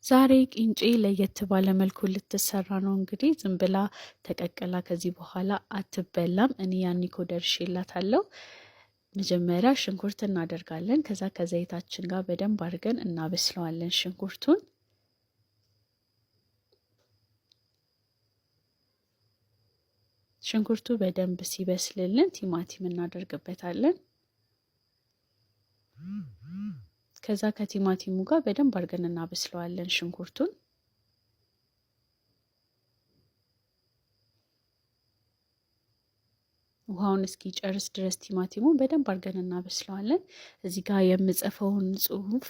ዛሬ ቂንጬ ለየት ባለ መልኩ ልትሰራ ነው። እንግዲህ ዝም ብላ ተቀቅላ ከዚህ በኋላ አትበላም። እኔ ያኒኮ ደርሼላታለሁ። መጀመሪያ ሽንኩርት እናደርጋለን። ከዛ ከዘይታችን ጋር በደንብ አድርገን እናበስለዋለን ሽንኩርቱን። ሽንኩርቱ በደንብ ሲበስልልን ቲማቲም እናደርግበታለን። ከዛ ከቲማቲሙ ጋር በደንብ አድርገን እናበስለዋለን ሽንኩርቱን። ውሃውን እስኪጨርስ ድረስ ቲማቲሙን በደንብ አድርገን እናበስለዋለን። እዚህ ጋር የምጽፈውን ጽሁፍ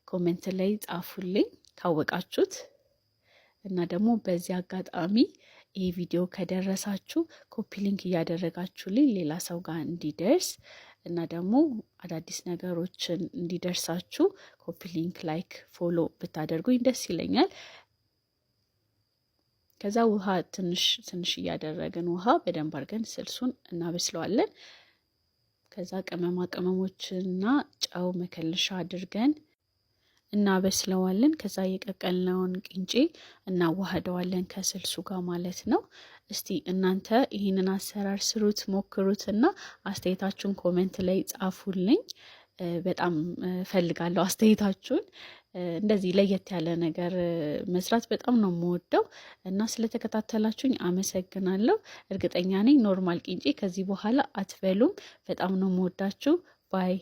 ኮሜንት ላይ ጻፉልኝ ካወቃችሁት። እና ደግሞ በዚህ አጋጣሚ ይህ ቪዲዮ ከደረሳችሁ ኮፒ ሊንክ እያደረጋችሁልኝ ሌላ ሰው ጋር እንዲደርስ እና ደግሞ አዳዲስ ነገሮችን እንዲደርሳችሁ ኮፒ ሊንክ፣ ላይክ፣ ፎሎ ብታደርጉኝ ደስ ይለኛል። ከዛ ውሃ ትንሽ እያደረግን ውሃ በደንብ አድርገን ስልሱን እናበስለዋለን። ከዛ ቅመማ ቅመሞችና ጨው መከለሻ አድርገን እናበስለዋለን። ከዛ የቀቀልነውን ቂንጬ እናዋህደዋለን ከስልሱ ጋር ማለት ነው። እስቲ እናንተ ይህንን አሰራር ስሩት፣ ሞክሩትና አስተያየታችሁን ኮሜንት ላይ ጻፉልኝ። በጣም ፈልጋለሁ አስተያየታችሁን። እንደዚህ ለየት ያለ ነገር መስራት በጣም ነው የምወደው እና ስለተከታተላችሁኝ አመሰግናለሁ። እርግጠኛ ነኝ ኖርማል ቂንጬ ከዚህ በኋላ አትበሉም። በጣም ነው የምወዳችሁ። ባይ